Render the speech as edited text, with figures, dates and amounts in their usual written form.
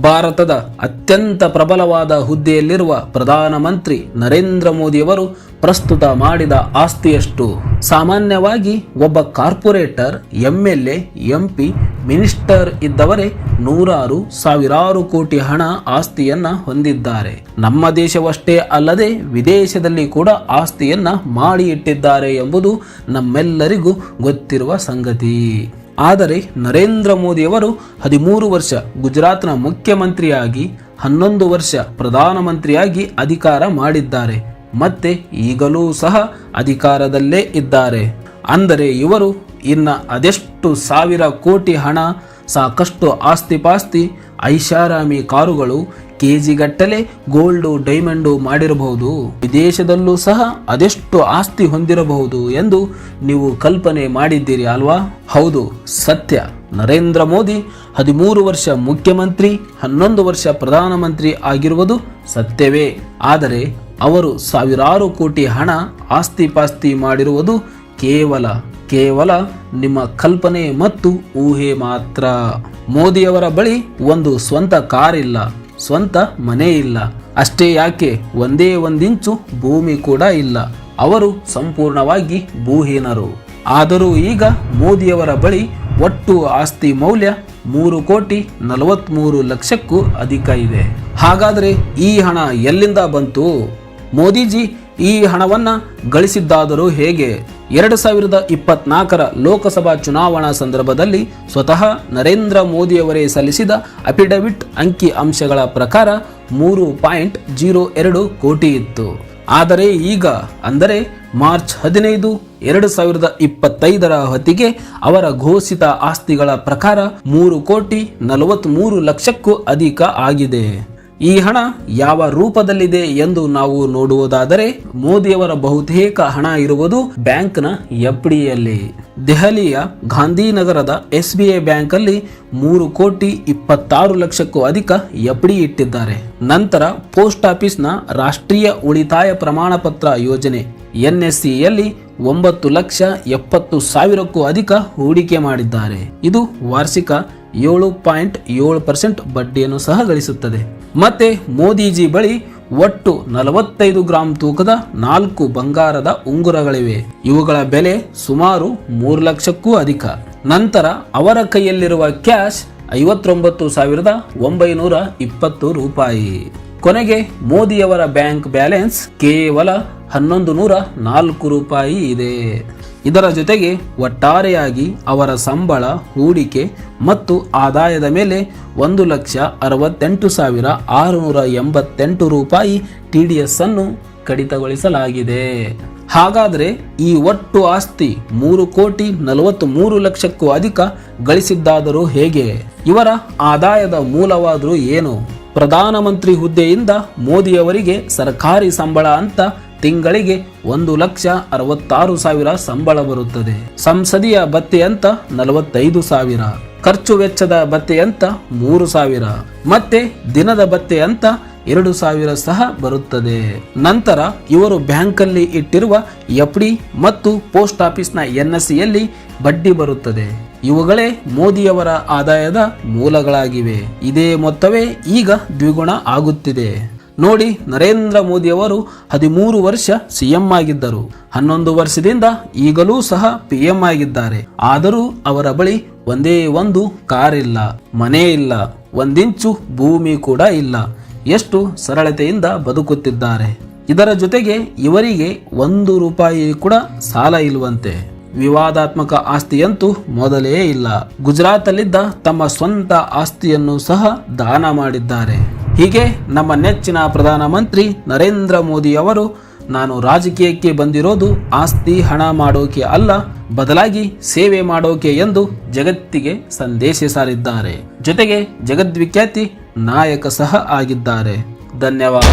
ಭಾರತದ ಅತ್ಯಂತ ಪ್ರಬಲವಾದ ಹುದ್ದೆಯಲ್ಲಿರುವ ಪ್ರಧಾನಮಂತ್ರಿ ನರೇಂದ್ರ ಮೋದಿಯವರು ಪ್ರಸ್ತುತ ಮಾಡಿದ ಆಸ್ತಿಯಷ್ಟು? ಸಾಮಾನ್ಯವಾಗಿ ಒಬ್ಬ ಕಾರ್ಪೊರೇಟರ್, ಎಂಎಲ್ಎ, ಎಂಪಿ, ಮಿನಿಸ್ಟರ್ ಇದ್ದವರೇ ನೂರಾರು ಸಾವಿರಾರು ಕೋಟಿ ಹಣ ಆಸ್ತಿಯನ್ನ ಹೊಂದಿದ್ದಾರೆ. ನಮ್ಮ ದೇಶವಷ್ಟೇ ಅಲ್ಲದೆ ವಿದೇಶದಲ್ಲಿ ಕೂಡ ಆಸ್ತಿಯನ್ನ ಮಾಡಿ ಇಟ್ಟಿದ್ದಾರೆ ಎಂಬುದು ನಮ್ಮೆಲ್ಲರಿಗೂ ಗೊತ್ತಿರುವ ಸಂಗತಿ. ಆದರೆ ನರೇಂದ್ರ ಮೋದಿಯವರು 13 ವರ್ಷ ಗುಜರಾತ್ನ ಮುಖ್ಯಮಂತ್ರಿಯಾಗಿ 11 ವರ್ಷ ಪ್ರಧಾನಮಂತ್ರಿಯಾಗಿ ಅಧಿಕಾರ ಮಾಡಿದ್ದಾರೆ. ಮತ್ತೆ ಈಗಲೂ ಸಹ ಅಧಿಕಾರದಲ್ಲೇ ಇದ್ದಾರೆ. ಅಂದರೆ ಇವರು ಇನ್ನ ಅದೆಷ್ಟು ಸಾವಿರ ಕೋಟಿ ಹಣ, ಸಾಕಷ್ಟು ಆಸ್ತಿಪಾಸ್ತಿ, ಐಷಾರಾಮಿ ಕಾರುಗಳು, ಕೆಜಿಗಟ್ಟಲೆ ಗೋಲ್ಡು ಡೈಮಂಡು ಮಾಡಿರಬಹುದು. ವಿದೇಶದಲ್ಲೂ ಸಹ ಅದೆಷ್ಟು ಆಸ್ತಿ ಹೊಂದಿರಬಹುದು ಎಂದು ನೀವು ಕಲ್ಪನೆ ಮಾಡಿದ್ದೀರಿ ಅಲ್ವಾ? ಹೌದು, ಸತ್ಯ. ನರೇಂದ್ರ ಮೋದಿ 13 ವರ್ಷ ಮುಖ್ಯಮಂತ್ರಿ, 11 ವರ್ಷ ಪ್ರಧಾನಮಂತ್ರಿ ಆಗಿರುವುದು ಸತ್ಯವೇ. ಆದರೆ ಅವರು ಸಾವಿರಾರು ಕೋಟಿ ಹಣ ಆಸ್ತಿಪಾಸ್ತಿ ಮಾಡಿರುವುದು ಕೇವಲ ನಿಮ್ಮ ಕಲ್ಪನೆ ಮತ್ತು ಊಹೆ ಮಾತ್ರ. ಮೋದಿಯವರ ಬಳಿ ಒಂದು ಸ್ವಂತ ಕಾರ್ ಇಲ್ಲ, ಸ್ವಂತ ಮನೆ ಇಲ್ಲ. ಅಷ್ಟೇ ಯಾಕೆ, ಒಂದೇ ಒಂದಿಂಚು ಭೂಮಿ ಕೂಡ ಇಲ್ಲ. ಅವರು ಸಂಪೂರ್ಣವಾಗಿ ಭೂಹೀನರು. ಆದರೂ ಈಗ ಮೋದಿಯವರ ಬಳಿ ಒಟ್ಟು ಆಸ್ತಿ ಮೌಲ್ಯ 3,43,00,000ಕ್ಕೂ ಅಧಿಕ ಇದೆ. ಹಾಗಾದರೆ ಈ ಹಣ ಎಲ್ಲಿಂದ ಬಂತು? ಮೋದಿಜಿ ಈ ಹಣವನ್ನ ಗಳಿಸಿದ್ದಾದರೂ ಹೇಗೆ? 2024ರ ಲೋಕಸಭಾ ಚುನಾವಣಾ ಸಂದರ್ಭದಲ್ಲಿ ಸ್ವತಃ ನರೇಂದ್ರ ಮೋದಿಯವರೇ ಸಲ್ಲಿಸಿದ ಅಫಿಡವಿಟ್ ಅಂಕಿ ಅಂಶಗಳ ಪ್ರಕಾರ 3.02 ಕೋಟಿ ಇತ್ತು. ಆದರೆ ಈಗ, ಅಂದರೆ ಮಾರ್ಚ್ 15, 2025ರ ಹೊತ್ತಿಗೆ ಅವರ ಘೋಷಿತ ಆಸ್ತಿಗಳ ಪ್ರಕಾರ 3,43,00,000ಕ್ಕೂ ಅಧಿಕ ಆಗಿದೆ. ಈ ಹಣ ಯಾವ ರೂಪದಲ್ಲಿದೆ ಎಂದು ನಾವು ನೋಡುವುದಾದರೆ, ಮೋದಿಯವರ ಬಹುತೇಕ ಹಣ ಇರುವುದು ಬ್ಯಾಂಕ್ನ ಎಫ್ಡಿಯಲ್ಲಿ. ದೆಹಲಿಯ ಗಾಂಧಿನಗರದ SBI ಬ್ಯಾಂಕ್ ಅಲ್ಲಿ 3,26,00,000ಕ್ಕೂ ಅಧಿಕ ಎಫ್ಡಿ ಇಟ್ಟಿದ್ದಾರೆ. ನಂತರ ಪೋಸ್ಟ್ ಆಫೀಸ್ನ ರಾಷ್ಟ್ರೀಯ ಉಳಿತಾಯ ಪ್ರಮಾಣ ಪತ್ರ ಯೋಜನೆ NSCಯಲ್ಲಿ 9,70,000ಕ್ಕೂ ಅಧಿಕ ಹೂಡಿಕೆ ಮಾಡಿದ್ದಾರೆ. ಇದು ವಾರ್ಷಿಕ 7.7% ಬಡ್ಡಿಯನ್ನು ಸಹ ಗಳಿಸುತ್ತದೆ. ಮತ್ತೆ ಮೋದಿಜಿ ಬಳಿ ಒಟ್ಟು 45 ಗ್ರಾಂ ತೂಕದ 4 ಬಂಗಾರದ ಉಂಗುರಗಳಿವೆ. ಇವುಗಳ ಬೆಲೆ ಸುಮಾರು 3 ಲಕ್ಷಕ್ಕೂ ಅಧಿಕ. ನಂತರ ಅವರ ಕೈಯಲ್ಲಿರುವ ಕ್ಯಾಶ್ 59,920 ರೂಪಾಯಿ. ಕೊನೆಗೆ ಮೋದಿಯವರ ಬ್ಯಾಂಕ್ ಬ್ಯಾಲೆನ್ಸ್ ಕೇವಲ 1,104 ರೂಪಾಯಿ ಇದೆ. ಇದರ ಜೊತೆಗೆ ಒಟ್ಟಾರೆಯಾಗಿ ಅವರ ಸಂಬಳ, ಹೂಡಿಕೆ ಮತ್ತು ಆದಾಯದ ಮೇಲೆ 1,68,688 ರೂಪಾಯಿ TDS ಅನ್ನು ಕಡಿತಗೊಳಿಸಲಾಗಿದೆ. ಹಾಗಾದರೆ ಈ ಒಟ್ಟು ಆಸ್ತಿ 3,43,00,000ಕ್ಕೂ ಅಧಿಕ ಗಳಿಸಿದ್ದಾದರೂ ಹೇಗೆ? ಇವರ ಆದಾಯದ ಮೂಲವಾದರೂ ಏನು? ಪ್ರಧಾನಮಂತ್ರಿ ಹುದ್ದೆಯಿಂದ ಮೋದಿಯವರಿಗೆ ಸರ್ಕಾರಿ ಸಂಬಳ ಅಂತ ತಿಂಗಳಿಗೆ 1,66,000 ಸಂಬಳ ಬರುತ್ತದೆ. ಸಂಸದೀಯ ಭತ್ಯೆ ಅಂತ 45,000, ಖರ್ಚು ವೆಚ್ಚದ ಭತ್ಯೆ ಅಂತ 3,000, ಮತ್ತೆ ದಿನದ ಭತ್ಯೆ ಅಂತ 2,000 ಸಹ ಬರುತ್ತದೆ. ನಂತರ ಇವರು ಬ್ಯಾಂಕಲ್ಲಿ ಇಟ್ಟಿರುವ ಎಫ್ಡಿ ಮತ್ತು ಪೋಸ್ಟ್ ಆಫೀಸ್ನ NSCಯಲ್ಲಿ ಬಡ್ಡಿ ಬರುತ್ತದೆ. ಇವುಗಳೇ ಮೋದಿಯವರ ಆದಾಯದ ಮೂಲಗಳಾಗಿವೆ. ಇದೇ ಮೊತ್ತವೇ ಈಗ ದ್ವಿಗುಣ ಆಗುತ್ತಿದೆ. ನೋಡಿ, ನರೇಂದ್ರ ಮೋದಿಯವರು 13 ವರ್ಷ CM ಆಗಿದ್ದರು. 11 ವರ್ಷದಿಂದ ಈಗಲೂ ಸಹ PM ಆಗಿದ್ದಾರೆ. ಆದರೂ ಅವರ ಬಳಿ ಒಂದೇ ಒಂದು ಕಾರ್ ಇಲ್ಲ, ಮನೆ ಇಲ್ಲ, ಒಂದಿಂಚು ಭೂಮಿ ಕೂಡ ಇಲ್ಲ. ಎಷ್ಟು ಸರಳತೆಯಿಂದ ಬದುಕುತ್ತಿದ್ದಾರೆ. ಇದರ ಜೊತೆಗೆ ಇವರಿಗೆ 1 ರೂಪಾಯಿ ಕೂಡ ಸಾಲ ಇಲ್ವಂತೆ. ವಿವಾದಾತ್ಮಕ ಆಸ್ತಿಯಂತೂ ಮೊದಲೇ ಇಲ್ಲ. ಗುಜರಾತಲ್ಲಿದ್ದ ತಮ್ಮ ಸ್ವಂತ ಆಸ್ತಿಯನ್ನು ಸಹ ದಾನ ಮಾಡಿದ್ದಾರೆ. ಹೀಗೆ ನಮ್ಮ ನೆಚ್ಚಿನ ಪ್ರಧಾನಮಂತ್ರಿ ನರೇಂದ್ರ ಮೋದಿ ಅವರು, ನಾನು ರಾಜಕೀಯಕ್ಕೆ ಬಂದಿರೋದು ಆಸ್ತಿ ಹಣ ಮಾಡೋಕೆ ಅಲ್ಲ, ಬದಲಾಗಿ ಸೇವೆ ಮಾಡೋಕೆ ಎಂದು ಜಗತ್ತಿಗೆ ಸಂದೇಶ ಸಾರಿದ್ದಾರೆ. ಜೊತೆಗೆ ಜಗದ್ವಿಖ್ಯಾತಿ ನಾಯಕ ಸಹ ಆಗಿದ್ದಾರೆ. ಧನ್ಯವಾದ.